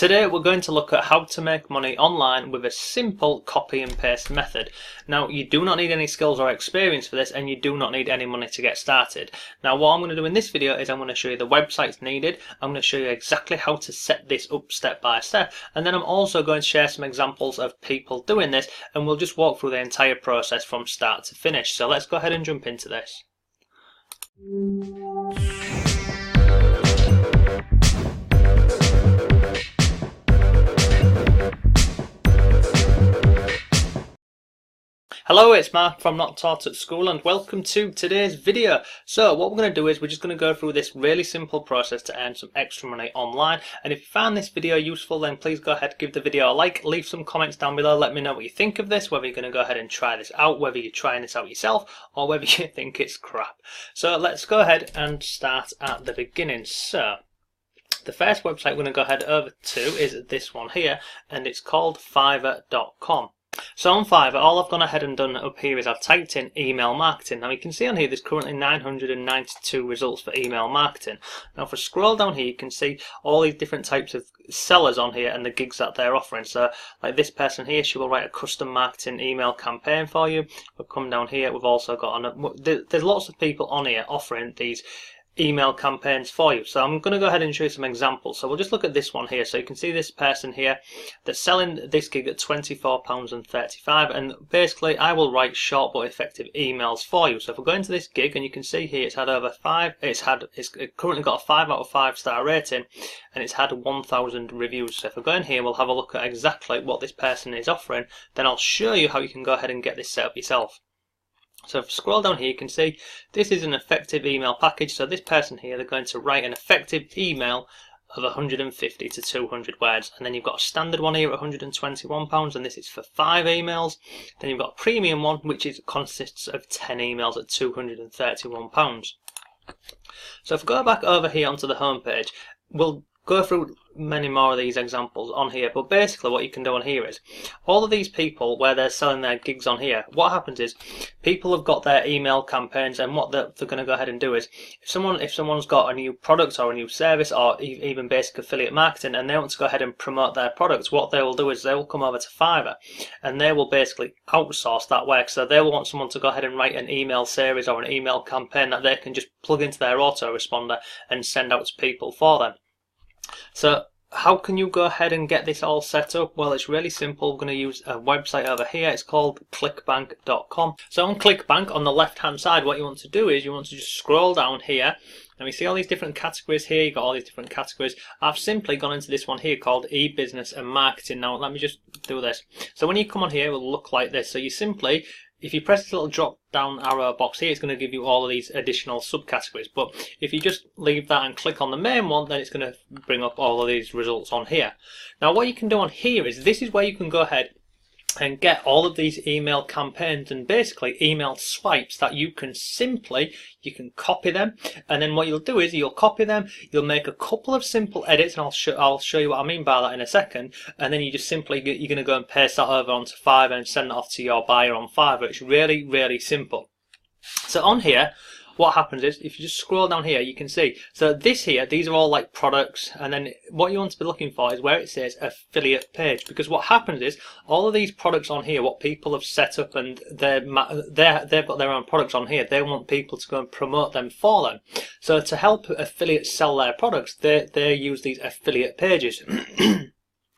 Today we're going to look at how to make money online with a simple copy and paste method. Now you do not need any skills or experience for this, and you do not need any money to get started. Now what I'm going to do in this video is I'm going to show you the websites needed, I'm going to show you exactly how to set this up step by step, and then I'm also going to share some examples of people doing this, and we'll just walk through the entire process from start to finish. So let's go ahead and jump into this. Hello, it's Mark from Not Taught at School and welcome to today's video. So what we're going to do is we're just going to go through this really simple process to earn some extra money online. And if you found this video useful, then please go ahead, give the video a like, leave some comments down below, let me know what you think of this, whether you're going to go ahead and try this out, whether you're trying this out yourself, or whether you think it's crap. So let's go ahead and start at the beginning. So the first website we're going to go ahead over to is this one here, and it's called Fiverr.com. So on Fiverr, all I've gone ahead and done up here is I've typed in email marketing. Now you can see on here there's currently 992 results for email marketing. Now if I scroll down here, you can see all these different types of sellers on here and the gigs that they're offering. So like this person here, she will write a custom marketing email campaign for you. We'll come down here, we've also got there's lots of people on here offering these email campaigns for you. So I'm going to go ahead and show you some examples. So we'll just look at this one here. So you can see this person here that's selling this gig at £24.35, and basically I will write short but effective emails for you. So if we go into this gig, and you can see here it's currently got a 5 out of 5 star rating, and it's had 1,000 reviews. So if we go in here, we'll have a look at exactly what this person is offering, then I'll show you how you can go ahead and get this set up yourself. So if you scroll down here, you can see this is an effective email package. So this person here, they're going to write an effective email of 150 to 200 words, and then you've got a standard one here at £121, and this is for 5 emails. Then you've got a premium one, which consists of 10 emails at £231. So if we go back over here onto the home page, we'll go through many more of these examples on here, but basically what you can do on here is all of these people where they're selling their gigs on here, what happens is people have got their email campaigns, and what they're going to go ahead and do is if someone's got a new product or a new service or even basic affiliate marketing, and they want to go ahead and promote their products, what they will do is they will come over to Fiverr and they will basically outsource that work. So they will want someone to go ahead and write an email series or an email campaign that they can just plug into their autoresponder and send out to people for them. So how can you go ahead and get this all set up? Well, it's really simple. I'm going to use a website over here. It's called clickbank.com. So on ClickBank, on the left hand side, what you want to do is you want to just scroll down here, and we see all these different categories here. You've got all these different categories. I've simply gone into this one here called e-business and marketing. Now let me just do this. So when you come on here, it will look like this. So you simply, if you press this little drop down arrow box here, it's going to give you all of these additional subcategories. But if you just leave that and click on the main one, then it's going to bring up all of these results on here. Now what you can do on here is this is where you can go ahead and get all of these email campaigns and basically email swipes that you can copy them, and then what you'll do is you'll copy them, you'll make a couple of simple edits, and I'll show you what I mean by that in a second, and then you just simply you're going to go and paste that over onto Fiverr and send it off to your buyer on Fiverr. It's really, really simple. So on here, what happens is if you just scroll down here, you can see, so this here, these are all like products, and then what you want to be looking for is where it says affiliate page, because what happens is all of these products on here, what people have set up, and they've got their own products on here, they want people to go and promote them for them. So to help affiliates sell their products, they use these affiliate pages.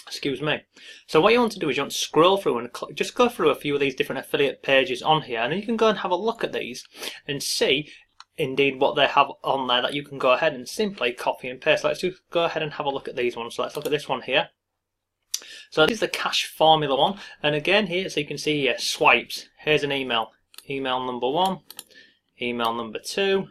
Excuse me. So what you want to do is you want to scroll through and just go through a few of these different affiliate pages on here, and then you can go and have a look at these and see indeed what they have on there that you can go ahead and simply copy and paste. Let's just go ahead and have a look at these ones. So let's look at this one here. So this is the cash formula one, and again here, so you can see here swipes. Here's an email number 1, email number 2.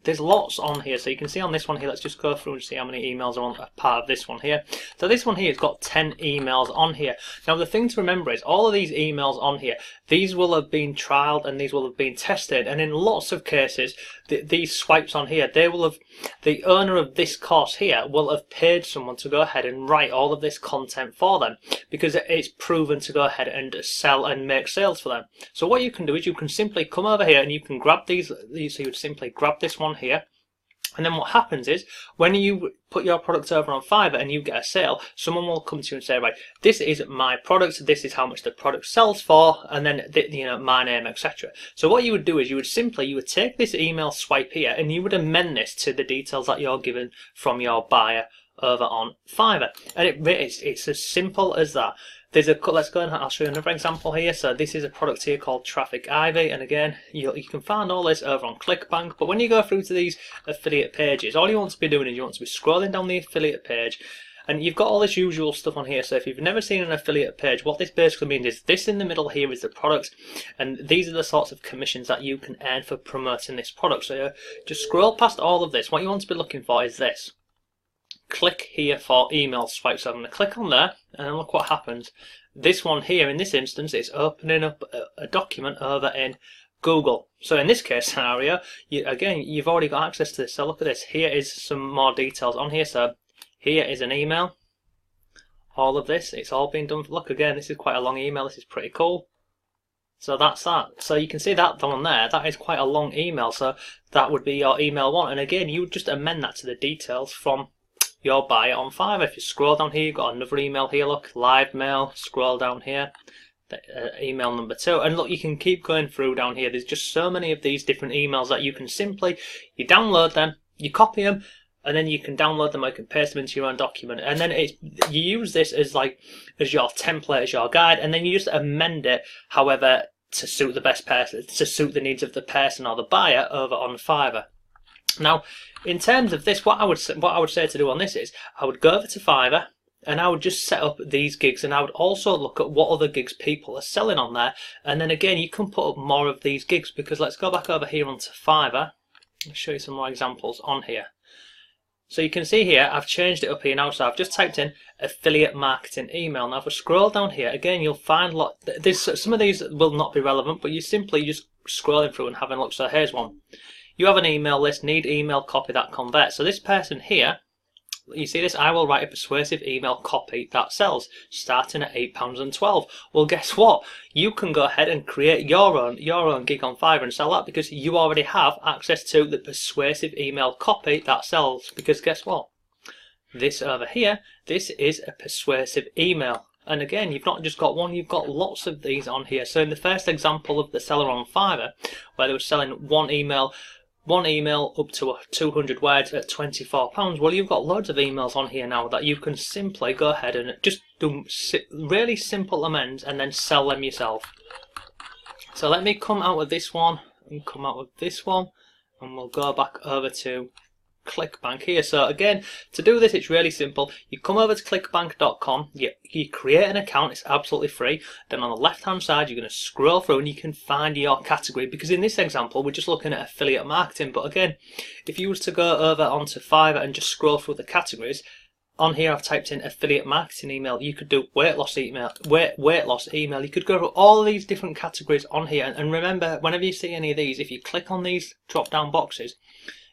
There's lots on here, so you can see on this one here, let's just go through and see how many emails are on a part of this one here. So this one here has got 10 emails on here. Now the thing to remember is all of these emails on here, these will have been trialed and these will have been tested, and in lots of cases these swipes on here, the owner of this course here will have paid someone to go ahead and write all of this content for them, because it's proven to go ahead and sell and make sales for them. So what you can do is you can simply come over here and you can grab these, so you would simply grab this one here, And then what happens is, when you put your product over on Fiverr and you get a sale, someone will come to you and say, right, this is my product, this is how much the product sells for, and then my name, etc. So what you would do is you would take this email swipe here and you would amend this to the details that you're given from your buyer over on Fiverr, and it's as simple as that. Let's go and I'll show you another example here. So this is a product here called Traffic Ivy, and again you can find all this over on ClickBank. But when you go through to these affiliate pages, all you want to be doing is you want to be scrolling down the affiliate page, and you've got all this usual stuff on here. So if you've never seen an affiliate page, what this basically means is this in the middle here is the product, and these are the sorts of commissions that you can earn for promoting this product. So just scroll past all of this. What you want to be looking for is this. Click here for email swipe. So I'm going to click on there, and then look what happens. This one here, in this instance, is opening up a document over in Google. So in this case scenario, you've already got access to this. So look at this. Here is some more details on here. So here is an email. All of this, it's all been done. Look again, this is quite a long email. This is pretty cool. So that's that. So you can see that one there. That is quite a long email. So that would be your email one. And again, you would just amend that to the details from your buyer on Fiverr. If you scroll down here, you've got another email here, look, live mail, scroll down here, email number 2, and look, you can keep going through down here. There's just so many of these different emails that you can you download them, you copy them, and then you can download them, or you can paste them into your own document, and then you use this as your template, as your guide, and then you just amend it however to suit the best person, to suit the needs of the person or the buyer over on Fiverr. Now, in terms of this, what I would say to do on this is I would go over to Fiverr and I would just set up these gigs, and I would also look at what other gigs people are selling on there, and then again you can put up more of these gigs, because let's go back over here onto Fiverr. I'll show you some more examples on here. So you can see here I've changed it up here now, so I've just typed in affiliate marketing email. Now if I scroll down here again, you'll find some of these will not be relevant, but you simply just scrolling through and having a look. So here's one. You have an email list, need email copy that converts. So this person here, you see this, I will write a persuasive email copy that sells, starting at £8.12. Well, guess what? You can go ahead and create your own gig on Fiverr and sell that, because you already have access to the persuasive email copy that sells. Because guess what? This over here, this is a persuasive email. And again, you've not just got one, you've got lots of these on here. So in the first example of the seller on Fiverr, where they were selling one email up to 200 words at £24. Well, you've got loads of emails on here now that you can simply go ahead and just do really simple amends and then sell them yourself. So let me come out with this one and come out with this one, and we'll go back over to ClickBank here. So again, to do this, it's really simple. You come over to clickbank.com, you create an account, it's absolutely free. Then on the left hand side, you're going to scroll through and you can find your category, because in this example we're just looking at affiliate marketing. But again, if you was to go over onto Fiverr and just scroll through the categories, on here I've typed in affiliate marketing email. You could do weight loss email, weight loss email. You could go through all these different categories on here, and remember, whenever you see any of these, if you click on these drop down boxes,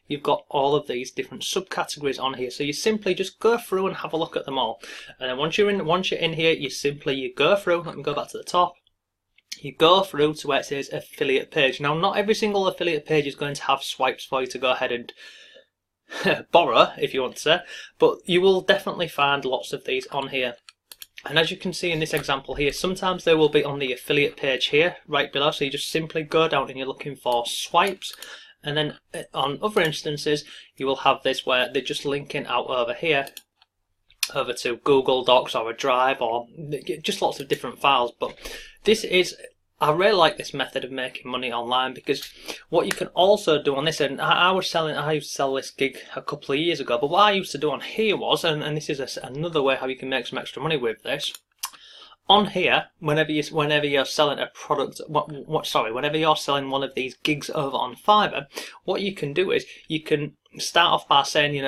you've got all of these different subcategories on here. So you simply just go through and have a look at them all. And then once you're in here, you go through. Let me go back to the top. You go through to where it says affiliate page. Now, not every single affiliate page is going to have swipes for you to go ahead and borrow, if you want to say, but you will definitely find lots of these on here. And as you can see in this example here, sometimes they will be on the affiliate page here right below. So you just simply go down and you're looking for swipes. And then on other instances, you will have this where they're just linking out over here, over to Google Docs or a Drive, or just lots of different files. But this is, I really like this method of making money online, because what you can also do on this, and I used to sell this gig a couple of years ago, but what I used to do on here was, and this is another way how you can make some extra money with this. On here, whenever you're selling a product, whenever you're selling one of these gigs over on Fiverr, what you can do is you can start off by saying,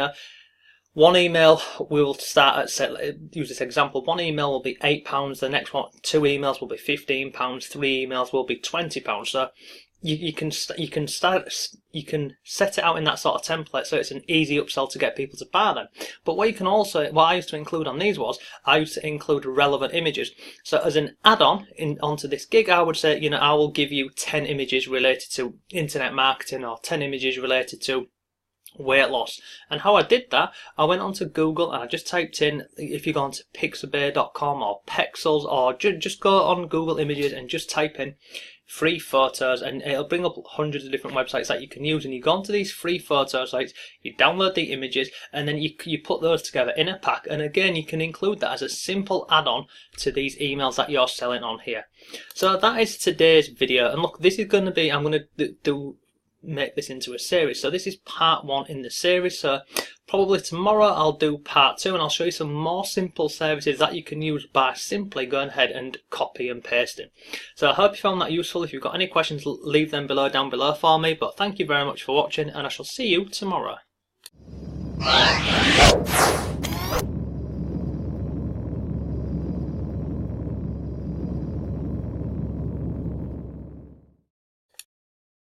one email will start at, use this example, one email will be £8, the next one, 2 emails will be £15, 3 emails will be £20. So you can set it out in that sort of template, so it's an easy upsell to get people to buy them. But what I used to include on these was, I used to include relevant images. So as an add-on onto this gig, I would say, I will give you 10 images related to internet marketing, or 10 images related to weight loss. And how I did that, I went onto Google and I just typed in, if you go onto pixabay.com or Pexels, or just go on Google Images and just type in free photos, and it'll bring up hundreds of different websites that you can use. And you go onto these free photo sites, you download the images, and then you put those together in a pack. And again, you can include that as a simple add-on to these emails that you're selling on here. So that is today's video. And look, this is going to be, I'm going to make this into a series. So this is part 1 in the series. So probably tomorrow I'll do part 2, and I'll show you some more simple services that you can use by simply going ahead and copy and pasting. So I hope you found that useful. If you've got any questions, leave them down below for me. But thank you very much for watching, and I shall see you tomorrow.